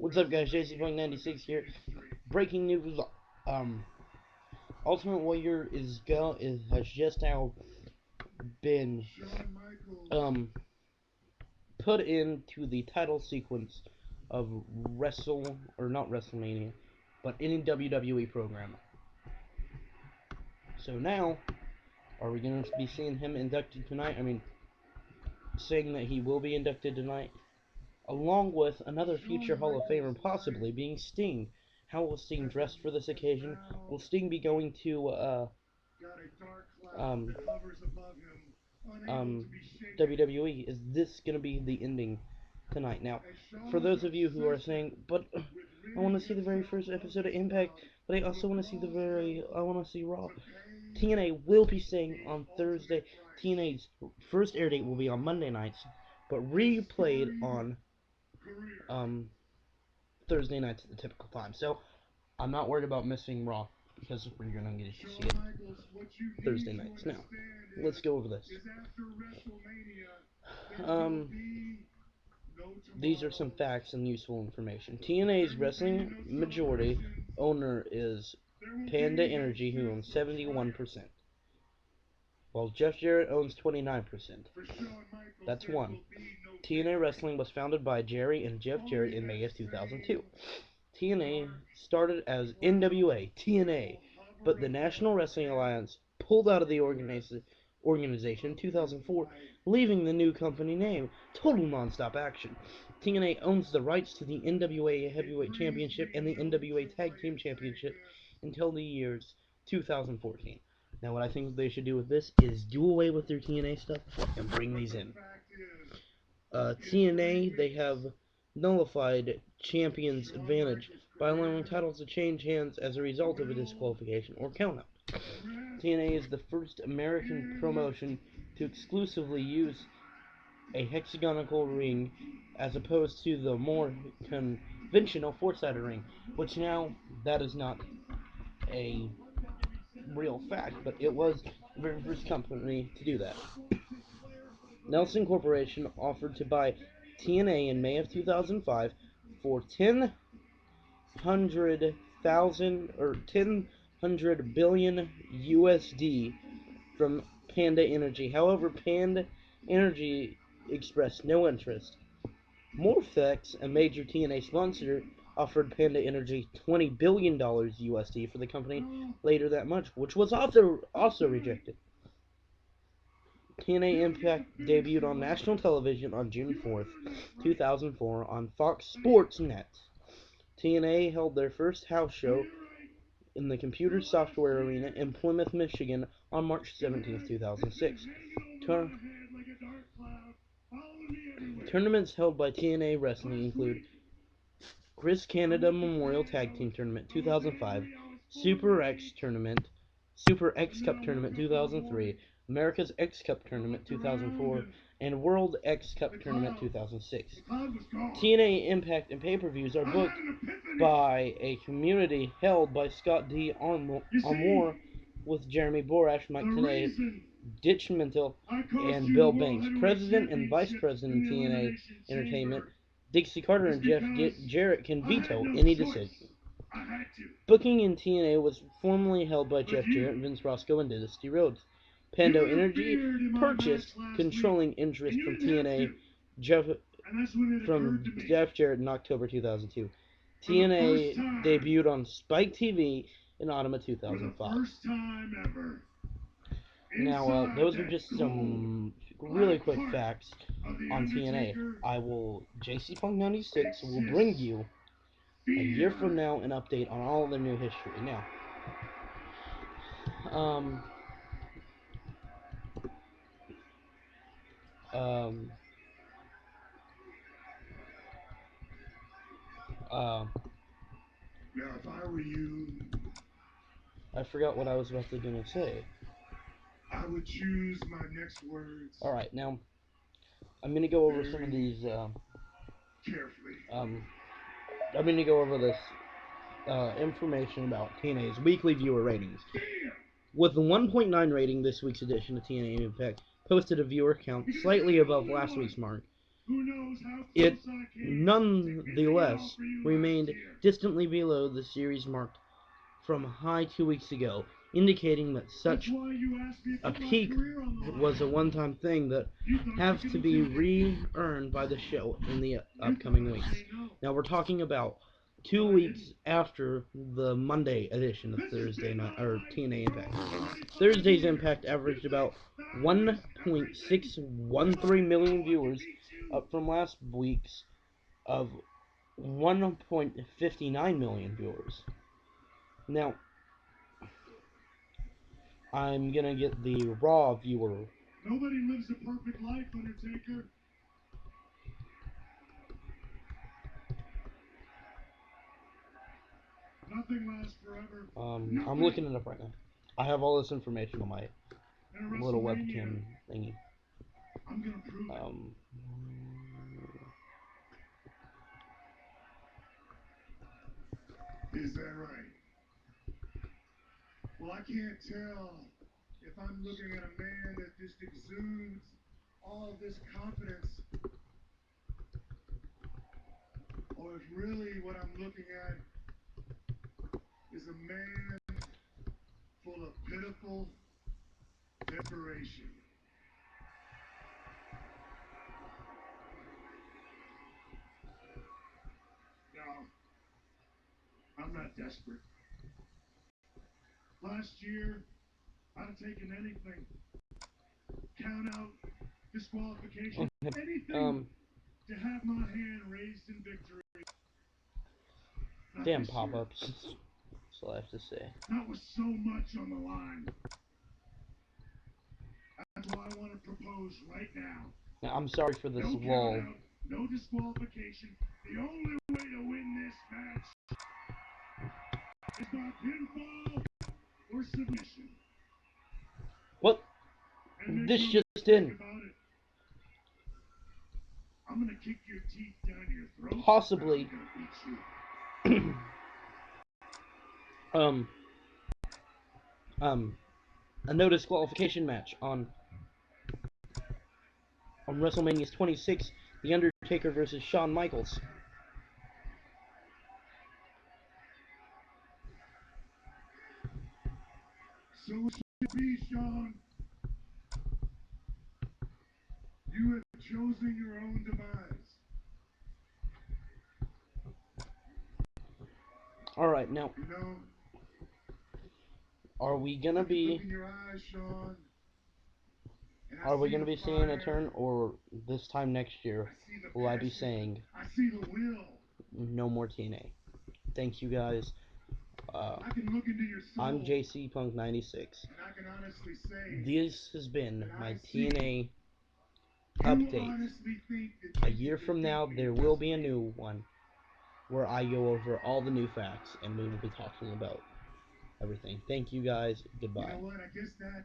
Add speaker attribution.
Speaker 1: What's up, guys? jcpunk96 here. Breaking news: Ultimate Warrior has just now been put into the title sequence of not WrestleMania, but any WWE program. So now, are we going to be seeing him inducted tonight? I mean, saying that he will be inducted tonight, along with another future Hall of Famer, possibly being Sting. How will Sting dress for this occasion? Will Sting be going to WWE? Is this going to be the ending tonight? Now, for those of you who are saying, but I want to see the very first episode of Impact, but I also want to see I want to see Raw. TNA will be staying on Thursday. TNA's first air date will be on Monday nights, but replayed on Thursday nights at the typical time. So I'm not worried about missing Raw because we're gonna get to see it Thursday nights. Now, let's go over this. These are some facts and useful information. TNA's wrestling majority owner is Panda Energy, who owns 71%, while Jeff Jarrett owns 29%. That's one. TNA Wrestling was founded by Jerry and Jeff Jarrett in May of 2002. TNA started as NWA, TNA, but the National Wrestling Alliance pulled out of the organization in 2004, leaving the new company name Total Nonstop Action. TNA owns the rights to the NWA Heavyweight Championship and the NWA Tag Team Championship until the years 2014. Now, what I think they should do with this is do away with their TNA stuff and bring these in. TNA, they have nullified Champion's advantage by allowing titles to change hands as a result of a disqualification or countout. TNA is the first American promotion to exclusively use a hexagonal ring as opposed to the more conventional four-sided ring, which now that is not a real fact, but it was the very first company to do that. Nelson Corporation offered to buy TNA in May of 2005 for $10 billion USD from Panda Energy. However, Panda Energy expressed no interest. Morphex, a major TNA sponsor, offered Panda Energy $20 billion USD for the company later that month, which was also rejected. TNA Impact debuted on national television on June 4th, 2004 on Fox Sports Net. TNA held their first house show in the computer software arena in Plymouth, Michigan on March 17th, 2006. Tournaments held by TNA Wrestling include Chris Canada Memorial Tag Team Tournament 2005, Super X Cup Tournament 2003, America's X Cup Tournament 2004, and World X Cup Tournament 2006. TNA Impact and pay-per-views are booked by a community held by Scott D. Armour with Jeremy Borash, Mike Tenay, Ditch Mental, and Bill Banks. President and Vice President of TNA Entertainment, Dixie Carter and Jeff Jarrett can veto any decision. Booking in TNA was formerly held by Jeff Jarrett, Vince Roscoe, and Dusty Rhodes. Pando Energy purchased controlling interest from TNA from Jeff Jarrett in October 2002. TNA debuted on Spike TV in autumn of 2005. Now, those are just some really quick facts on TNA. jcpunk96 will bring you a year from now an update on all of their new history. Now,
Speaker 2: If I were you,
Speaker 1: I forgot what I was about to gonna say.
Speaker 2: I would choose my next words.
Speaker 1: Alright, now, I'm gonna go over some of these,
Speaker 2: carefully.
Speaker 1: I'm gonna go over this, information about TNA's weekly viewer ratings. With the 1.9 rating, this week's edition of TNA Impact posted a viewer count slightly above last week's mark. It nonetheless remained distantly below the series mark from high 2 weeks ago, indicating that such a peak was a one-time thing that have to be re-earned by the show in the upcoming weeks. Now we're talking about 2 weeks after the Monday edition of Thursday Night or TnA Impact. Thursday's Impact averaged about 1.613 million viewers, up from last week's of 1.59 million viewers. Now, I'm gonna get the Raw viewer.
Speaker 2: Nobody lives a perfect life, Undertaker. Nothing lasts forever.
Speaker 1: I'm looking it up right now. I have all this information on my little webcam thingy.
Speaker 2: I'm gonna prove it. Is that right? Well, I can't tell if I'm looking at a man that just exudes all of this confidence, or if really what I'm looking at is a man full of pitiful desperation. No, I'm not desperate. Last year, I'd have taken anything. Count out, disqualification, anything to have my hand raised in victory. Not
Speaker 1: Damn
Speaker 2: this year.
Speaker 1: pop-ups. That's all I have to say.
Speaker 2: Not with so much on the line. That's why I want to propose right now.
Speaker 1: Now, I'm sorry for this
Speaker 2: No
Speaker 1: lull.
Speaker 2: count out, no disqualification. The only way to win this match is by pinfall or submission.
Speaker 1: What? This just in.
Speaker 2: I'm gonna kick your teeth down your throat.
Speaker 1: Possibly. A no disqualification match on WrestleMania's 26, The Undertaker versus Shawn Michaels.
Speaker 2: So it should be, Shawn. You have chosen your own demise.
Speaker 1: Alright, now,
Speaker 2: You know,
Speaker 1: are we gonna
Speaker 2: look
Speaker 1: be...
Speaker 2: in your eyes, Shawn,
Speaker 1: Are we gonna be seeing a turn, or this time next year will I be saying
Speaker 2: I see the will.
Speaker 1: no more TNA? Thank you guys.
Speaker 2: I can look into your soul,
Speaker 1: I'm jcpunk96.
Speaker 2: and I can honestly say
Speaker 1: This has been
Speaker 2: that
Speaker 1: my
Speaker 2: I see
Speaker 1: TNA
Speaker 2: you
Speaker 1: update.
Speaker 2: honestly think that
Speaker 1: A
Speaker 2: you
Speaker 1: year
Speaker 2: can
Speaker 1: from now,
Speaker 2: defeat me
Speaker 1: there
Speaker 2: in
Speaker 1: will be a
Speaker 2: WrestleMania.
Speaker 1: new one where I go over all the new facts and we will be talking about everything. Thank you guys.
Speaker 2: You
Speaker 1: Goodbye.
Speaker 2: know what? I guess that